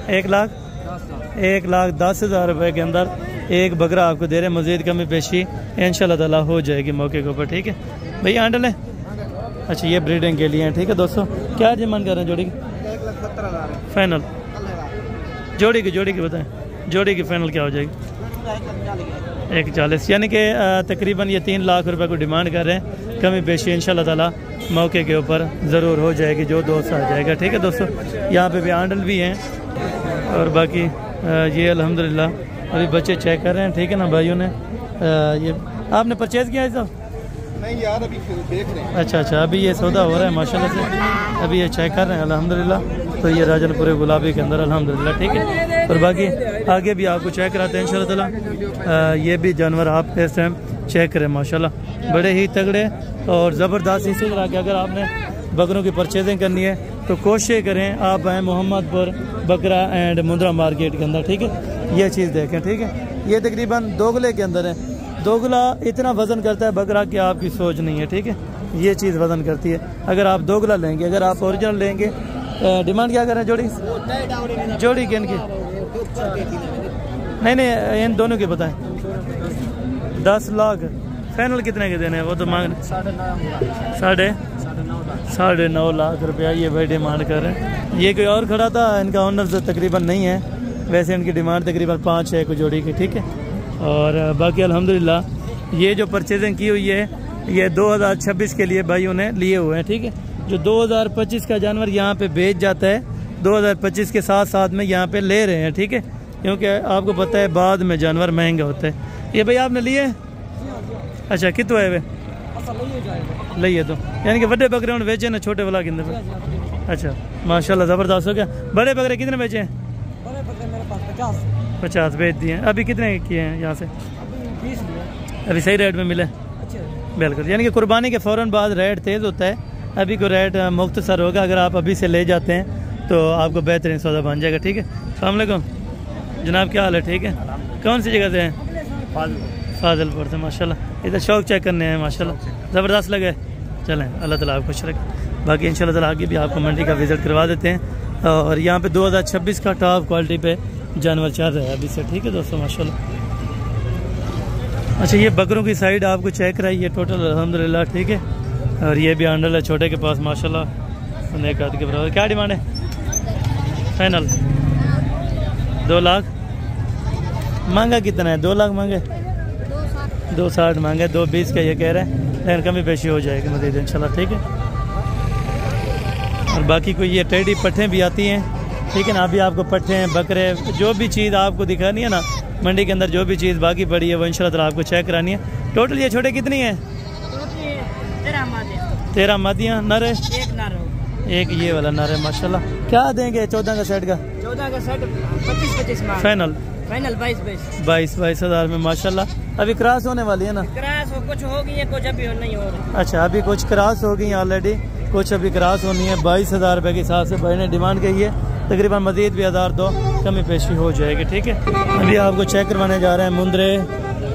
1,10,000 रुपये के अंदर एक बकरा आपको दे रहे हैं। मज़ीद कमी पेशी इंशाल्लाह ताला हो जाएगी मौके के ऊपर। ठीक है भैया हैंडल है? अच्छा ये ब्रीडिंग के लिए हैं। ठीक है दोस्तों क्या डिमांड कर रहे हैं जोड़ी की? 1,70,000 फाइनल जोड़ी की बताएं, जोड़ी की फाइनल क्या हो जाएगी? 1,40 यानी कि तकरीबन ये 3 लाख रुपए को डिमांड कर रहे हैं। कमी पेशी इंशाल्लाह ताला मौके के ऊपर ज़रूर हो जाएगी जो दोस्त आ जाएगा। ठीक है दोस्तों यहाँ पे भी आंडल भी हैं और बाकी ये अल्हम्दुलिल्लाह अभी बच्चे चेक कर रहे हैं। ठीक है ना भाइयों ने ये आपने परचेज़ किया है सब? नहीं यार अभी देख रहे हैं। अच्छा अभी ये सौदा हो रहा है माशाल्लाह से, अभी ये चेक कर रहे हैं अल्हम्दुलिल्लाह। तो ये राजनपुरे गुलाबी के अंदर अल्हम्दुलिल्लाह। ठीक है और बाकी आगे भी आपको चेक कराते हैं इंशाल्लाह ताला। ये भी जानवर आप इस टाइम चेक करें माशाल्लाह बड़े ही तगड़े और ज़बरदस्त। इसी तरह के अगर आपने बकरों की परचेजिंग करनी है तो कोशिश करें आप आएँ मोहम्मदपुर बकरा एंड मुंद्रा मार्केट के अंदर। ठीक है ये चीज़ देखें। ठीक है ये तकरीबन दोगले के अंदर है। दोगला इतना वज़न करता है बकरा कि आपकी सोच नहीं है। ठीक है ये चीज़ वज़न करती है। अगर आप दोगला लेंगे, अगर आप ओरिजिनल लेंगे, डिमांड क्या कर रहे हैं जोड़ी की इनकी? नहीं इन दोनों के बताएं। 10 लाख फाइनल कितने के देने हैं? वो तो मांग 9.5 लाख रुपया ये भाई डिमांड कर रहे हैं। ये कोई और खड़ा था, इनका ऑनर तकरीबन नहीं है, वैसे इनकी डिमांड तकरीबन 5 है जोड़ी की। ठीक है और बाकी अल्हम्दुलिल्लाह ये जो परचेजिंग की हुई है ये 2026 के लिए भाइयों ने लिए हुए हैं। ठीक है जो 2025 का जानवर यहाँ पे बेच जाता है 2025 के साथ साथ में यहाँ पे ले रहे हैं। ठीक है क्योंकि आपको पता है बाद में जानवर महंगे होते हैं। ये भाई आपने लिए? अच्छा कितने है वे लिए तो यानी कि बड़े बकरे उन्होंने बेचे ना छोटे वाला कितने पे? अच्छा माशाल्लाह ज़बरदस्त हो गया। बड़े बकरे कितने बेचे हैं? 50 बेच दिए हैं। अभी कितने किए हैं यहाँ से? अभी सही रेट में मिले? बिल्कुल यानी कि कुर्बानी के फ़ौरन बाद रेट तेज़ होता है। अभी को रेट मुख्तसर होगा, अगर आप अभी से ले जाते हैं तो आपको बेहतरीन सौदा बन जाएगा। ठीक है अस्सलाम वालेकुम जनाब क्या हाल है? ठीक है कौन सी जगह से हैं? फाजिलपुर से माशाल्लाह। इधर शौक चेक करने हैं माशाल्लाह ज़बरदस्त लगे। चलें अल्लाह ताला आपको खुश रखे। बाकी इंशाल्लाह ताला आगे भी आपको मंडी का विज़िट करवा देते हैं और यहाँ पे 2026 का टॉप क्वालिटी पे जानवर चल रहा है अभी से। ठीक है दोस्तों माशाल्लाह। अच्छा ये बकरों की साइड आपको चेक कराई है टोटल अल्हम्दुलिल्लाह। ठीक है और ये भी आंडल है छोटे के पास माशाल्लाह एक आध के बराबर। क्या डिमांड है? फाइनल 2 लाख मांगा कितना है? 2 लाख मांगे? 260 मांगे, 220 का ये कह रहे हैं लेकिन कमी पेशी हो जाएगी मज़ीद इंशाल्लाह। ठीक है और बाकी कोई ये टेडी पट्ठें भी आती हैं। ठीक है ना अभी आपको पट्ठें बकरे जो भी चीज़ आपको दिखानी है ना मंडी के अंदर जो भी चीज़ बाकी पड़ी है वो इंशाल्लाह ताला आपको चेक करानी है। टोटल ये छोटे कितनी है? 13 मादियाँ नर है? एक ये वाला नर है माशाल्लाह। क्या देंगे 14 का सेट का? 14 का सेट 25-25 फाइनल 22 हज़ार में माशाल्लाह। अभी क्रॉस होने वाली है ना? क्रॉस कुछ हो गई है कुछ अभी नहीं हो रही। अच्छा अभी कुछ क्रॉस हो गई ऑलरेडी, कुछ अभी क्रॉस होनी है। 22,000 रुपये के हिसाब से भाई ने डिमांड की है। तकरीबन मज़ीद भी 1,000-2 कमी पेशी हो जाएगी। ठीक है अभी आपको चेक करवाने जा रहे हैं मुंद्रे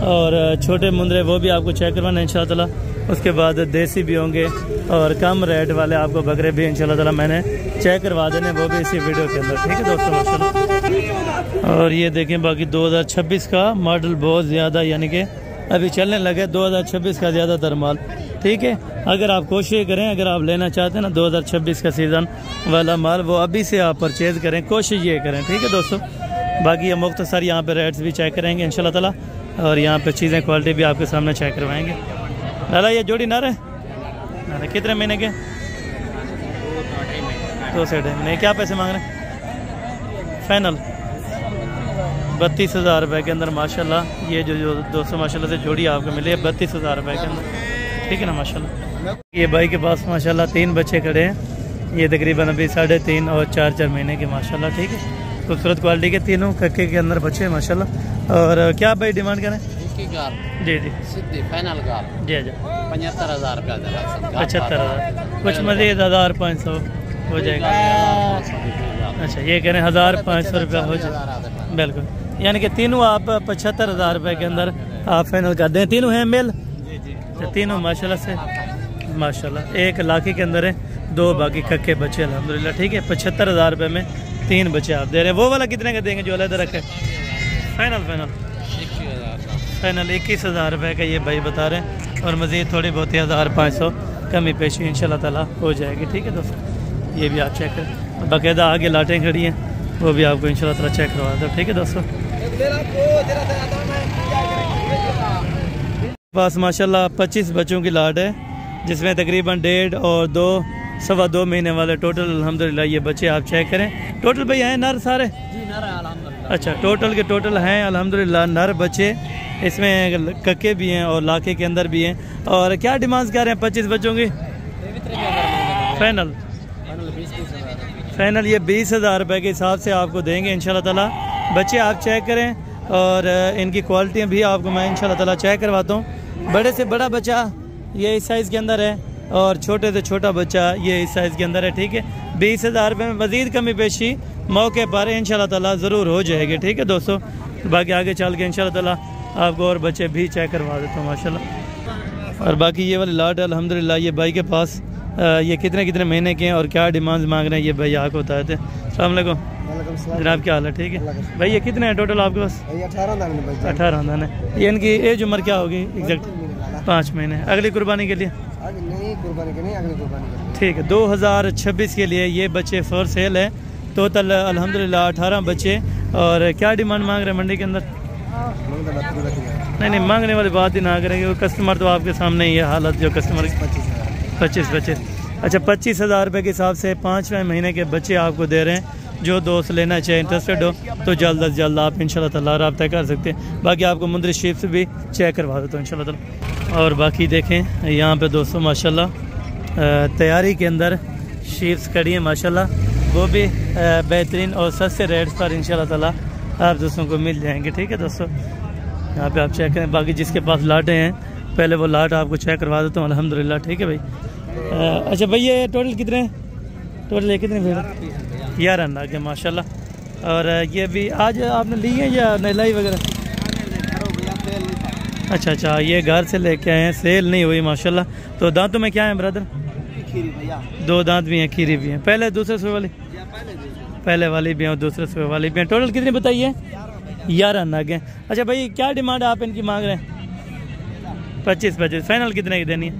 और छोटे मुंद्रे, वो भी आपको चेक करवाना है इंशाल्लाह ताला। उसके बाद देसी भी होंगे और कम रेट वाले आपको बकरे भी इंशाल्लाह ताला मैंने चेक करवा देने, वो भी इसी वीडियो के अंदर। ठीक है दोस्तों माशाल्लाह। और ये देखें बाकी 2026 का मॉडल बहुत ज़्यादा यानी कि अभी चलने लगे 2026 का ज़्यादातर माल। ठीक है अगर आप कोशिश करें, अगर आप लेना चाहते हैं ना 2026 का सीज़न वाला माल वो अभी से आप परचेज़ करें, कोशिश ये करें। ठीक है दोस्तों बाकी ये मुख्तसर यहाँ पे रेट्स भी चेक करेंगे इंशाल्लाह ताला। और यहाँ पे चीज़ें क्वालिटी भी आपके सामने चेक करवाएंगे। लाला ये जोड़ी नर है, कितने महीने के? 2 से 2.5 महीने। क्या पैसे मांग रहे हैं? फाइनल 32,000 रुपये के अंदर माशाल्लाह। ये जो दोस्तों माशाल्लाह से जोड़ी आपको मिली है 32,000 रुपये के अंदर, ठीक है ना माशाल्लाह। ये भाई के पास माशाल्लाह 3 बच्चे खड़े हैं, ये तकरीबन अभी 3.5 और 4 महीने के माशाल्लाह, ठीक है। खूबसूरत क्वालिटी के तीनों कक्के के अंदर बच्चे माशाल्लाह। और क्या भाई डिमांड करें? जी जी फाइनल का जी जी 75,000 रुपया। 75,000, कुछ मज़ीद 1,500 हो जाएगा। अच्छा ये कह रहे हैं 1,500 रुपया हो जाए, बिल्कुल। यानी कि तीनों आप 75,000 रुपये के अंदर आप फाइनल कर दें। तीनों हैं मेल, तो तीनों माशाल्लाह से माशाल्लाह। एक लाखी के अंदर है, 2 बाकी कक्के बच्चे अल्हम्दुलिल्लाह, ठीक है। 75,000 रुपये में 3 बच्चे आप दे रहे हैं। वो वाला कितने का देंगे जो अलग रखे? फाइनल 21,000 रुपये का ये भाई बता रहे हैं। और मज़ीद थोड़ी बहुत ही 1,500 कमी पेशी इंशाल्लाह ताला हो जाएगी, ठीक है दोस्तों। ये भी आप चेक करें, बाकायदा आगे लाटें खड़ी हैं, वो भी आपको इंशाल्लाह ताला चेक करवा दो, ठीक है दोस्तों। पास माशाल्लाह 25 बच्चों की लाट है, जिसमें तकरीबन 1.5 और 2 सवा 2 महीने वाले टोटल अल्हम्दुलिल्लाह ये बच्चे आप चेक करें। टोटल भाई हैं नर सारे? जी नर है अल्हम्दुलिल्लाह। अच्छा टोटल के टोटल हैं अल्हम्दुलिल्लाह नर बच्चे, इसमें कक्के भी हैं और लाखे के अंदर भी हैं। और क्या डिमांड कर रहे हैं 25 बच्चों की? फाइनल ये 20,000 रुपये के हिसाब से आपको देंगे इंशाल्लाह ताला। बच्चे आप चेक करें और इनकी क्वालिटियाँ भी आपको मैं इंशाल्लाह ताला चेक करवाता हूँ। बड़े से बड़ा बच्चा ये इस साइज़ के अंदर है और छोटे से छोटा बच्चा ये इस साइज़ के अंदर है, ठीक है। 20,000 रुपये में मज़ीद कमी पेशी मौके पर इंशाल्लाह ताला ज़रूर हो जाएगी, ठीक है दोस्तों। बाकी आगे चल के इंशाल्लाह ताला आपको और बच्चे भी चेक करवा देता हूँ माशाल्लाह। और बाकी ये वाली लाट अल्हम्दुलिल्लाह ये भाई के पास ये कितने महीने के हैं और क्या डिमांड मांग रहे हैं ये भाई आपको बताए थे। अस्सलाम वालेकुम जनाब, क्या हाल है? ठीक है भाई। ये कितने हैं टोटल आपके पास? 18 दाने। ये इनकी एज उम्र क्या होगी एग्जैक्ट? 5 महीने। अगली कुर्बानी के लिए? ठीक है। 2026 के लिए ये बच्चे फॉर सेल है। टोटल अल्हम्दुलिल्लाह 18 बच्चे। और क्या डिमांड मांग रहे हैं मंडी के अंदर? नहीं मांगने वाली बात ही ना करेंगे, कस्टमर तो आपके सामने ही है हालत जो कस्टमर। 25 बच्चे। अच्छा 25,000 रुपये के हिसाब से 5वें महीने के बच्चे आपको दे रहे हैं। जो दोस्त लेना चाहे इंटरेस्टेड हो तो जल्द अज जल्द आप इंशाल्लाह ताला रब्ता कर सकते हैं। बाकी आपको मुंदरी शीप से भी चेक करवा देता हूँ इंशाल्लाह ताला। और बाकी देखें यहाँ पे दोस्तों माशाल्लाह तैयारी के अंदर शीप्स खड़ी हैं माशाल्लाह, वो भी बेहतरीन और सस्ते रेट्स पर इंशाल्लाह ताला आप दोस्तों को मिल जाएंगे, ठीक है दोस्तों। यहाँ पे आप चेक करें। बाकी जिसके पास लाटें हैं पहले वो लाट आपको चेक करवा देता हूँ अल्हम्दुलिल्लाह, ठीक है भाई। अच्छा भाई ये टोटल कितने हैं? टोटल ये कितने भेड़? 11 नाग है माशाल्लाह। और ये भी आज आपने ली है या नहलाई वगैरह? अच्छा ये घर से लेके आए हैं, सेल नहीं हुई माशाल्लाह। तो दांतों में क्या है ब्रदर? 2 दांत भी हैं, खीरी भी हैं। पहले दूसरे सुबह वाली? पहले वाली भी हैं और दूसरे सुबह वाली भी हैं। टोटल कितनी बताइए? 11 नाग हैं। अच्छा भाई क्या डिमांड आप इनकी मांग रहे हैं? 25 फाइनल कितने की देनी है?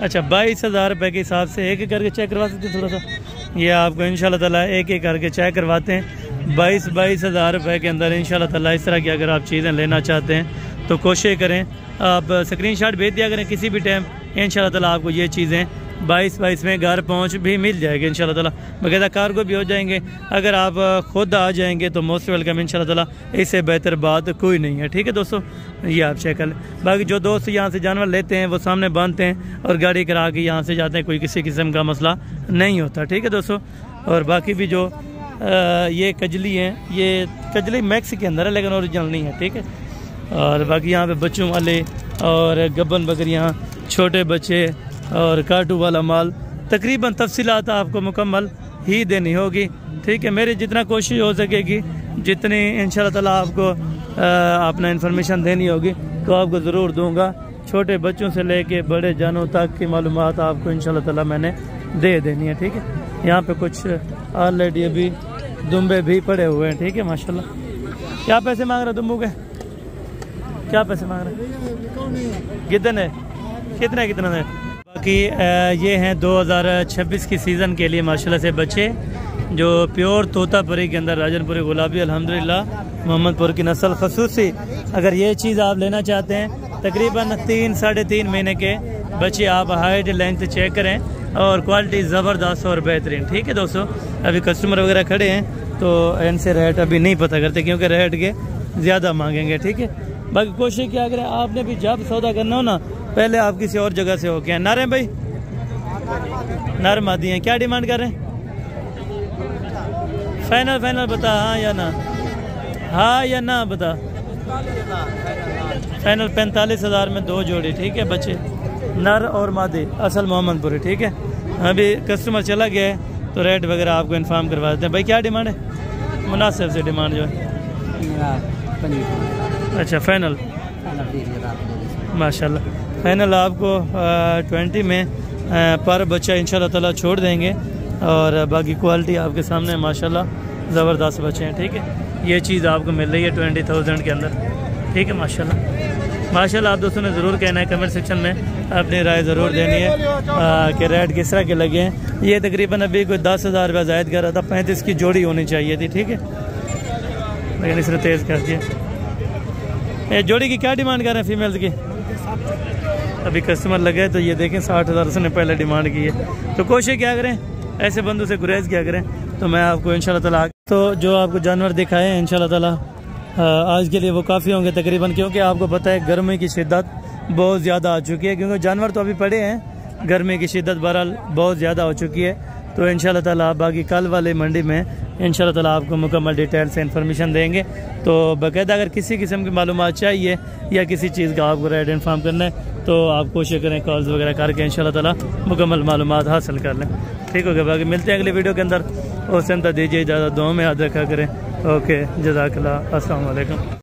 अच्छा 22,000 रुपये के हिसाब से एक करके चेक करवा सकते हैं थोड़ा सा। ये आपको इंशाल्लाह ताला एक करके चेक करवाते हैं। 22,000 रुपये के अंदर इंशाल्लाह ताला इस तरह की अगर आप चीज़ें लेना चाहते हैं तो कोशिश करें आप स्क्रीनशॉट भेज दिया करें किसी भी टाइम। इंशाल्लाह ताला आपको ये चीज़ें 22 में घर पहुंच भी मिल जाएगी इंशाल्लाह ताला। बकायदा कार्गो भी हो जाएंगे। अगर आप खुद आ जाएंगे तो मोस्ट वेलकम इंशाल्लाह ताला। इससे बेहतर बात कोई नहीं है, ठीक है दोस्तों। ये आप चेक कर लें। बाकी जो दोस्त यहाँ से जानवर लेते हैं वो सामने बांधते हैं और गाड़ी करा के यहाँ से जाते हैं, कोई किसी किस्म का मसला नहीं होता, ठीक है दोस्तों। और बाकी भी जो ये कजली हैं, ये कजली मैक्स के अंदर है लेकिन ओरिजिनल नहीं है, ठीक है। और बाकी यहाँ पे बच्चों वाले और गब्बन बकरियाँ, छोटे बच्चे और काटू वाला माल, तकरीबन तफसीलात आपको मुकम्मल ही देनी होगी, ठीक है। मेरी जितना कोशिश हो सकेगी, जितनी इंशाल्लाह ताला आपको अपना इन्फॉर्मेशन देनी होगी तो आपको ज़रूर दूंगा। छोटे बच्चों से लेके बड़े जानों तक की मालूमात आपको इंशाल्लाह ताला मैंने दे देनी है, ठीक है। यहाँ पे कुछ ऑलरेडी अभी दुम्बे भी पड़े हुए हैं, ठीक है माशाल्लाह। क्या पैसे मांग रहे दुम्बू के? क्या पैसे मांग रहे? कितने कितना है? बाकी ये हैं 2026 की सीज़न के लिए माशाल्लाह से बच्चे जो प्योर तोतापुरी के अंदर राजनपुरी गुलाबी अल्हम्दुलिल्लाह मोहम्मदपुर की नस्ल। खसूसी अगर ये चीज़ आप लेना चाहते हैं, तकरीबन 3 साढ़े 3 महीने के बच्चे आप हाइट लेंथ चेक करें और क्वालिटी ज़बरदस्त और बेहतरीन। ठीक है दोस्तों, अभी कस्टमर वगैरह खड़े हैं तो इनसे रेट अभी नहीं पता करते क्योंकि रेट के ज़्यादा मांगेंगे। ठीक है, बाकी कोशिश क्या करें, आपने भी जब सौदा करना हो ना पहले आप किसी और जगह से होके नारे भाई नर मादी हैं, क्या डिमांड कर रहे हैं? फाइनल फाइनल बता, हाँ या ना, हाँ या ना बता। फाइनल 45,000 में 2 जोड़ी। ठीक है बच्चे, नर और मादी, असल मोहम्मदपुरी। ठीक है, अभी कस्टमर चला गया है तो रेट वगैरह आपको इन्फॉर्म करवा देते हैं। भाई क्या डिमांड है? मुनासिब से डिमांड जो है। अच्छा फाइनल माशाल्लाह, फाइनल आपको 20 में पर बच्चा इंशाल्लाह ताला छोड़ देंगे और बाकी क्वालिटी आपके सामने माशाल्लाह ज़बरदस्त बच्चे हैं। ठीक है, ये चीज़ आपको मिल रही है 20,000 के अंदर। ठीक है माशाल्लाह माशाल्लाह। आप दोस्तों ने ज़रूर कहना है कमेंट सेक्शन में, अपनी राय ज़रूर देनी है कि रेट किस तरह के लगे हैं। ये तकरीबन अभी कोई 10,000 रुपये ज़ायद कर रहा था, 35 की जोड़ी होनी चाहिए थी। ठीक है, लेकिन इसने तेज़ कर दिया। ये जोड़ी की क्या डिमांड कर रहे हैं फीमेल्स की? अभी कस्टमर लगे तो ये देखें 60,000 उसने पहले डिमांड की है। तो कोशिश क्या करें, ऐसे बंदों से गुरेज क्या करें। तो मैं आपको इंशाल्लाह ताला तो जो आपको जानवर दिखाए हैं इंशाल्लाह ताला आज के लिए वो काफ़ी होंगे तकरीबन, क्योंकि आपको पता है गर्मी की शिद्दत बहुत ज़्यादा आ चुकी है, क्योंकि जानवर तो अभी पड़े हैं, गर्मी की शिद्दत बहरहाल बहुत ज़्यादा हो चुकी है। तो इंशाल्लाह ताला बाकी कल वाले मंडी में इंशाल्लाह ताला आपको मुकम्मल डिटेल से इन्फॉर्मेशन देंगे। तो बाकायदा अगर किसी किस्म की मालूमात चाहिए या किसी चीज़ का आपको रेट इन्फॉर्म करना है तो आप कोशिश करें कॉल्स वगैरह करके इंशाल्लाह ताला मुकम्मल मालूमात हासिल कर लें। ठीक हो गया, बाकी मिलते हैं अगली वीडियो के अंदर। और संता दीजिए इजाज़त, दुआ में याद रखा करें। ओके, जज़ाकल्लाह, अस्सलाम वालेकुम।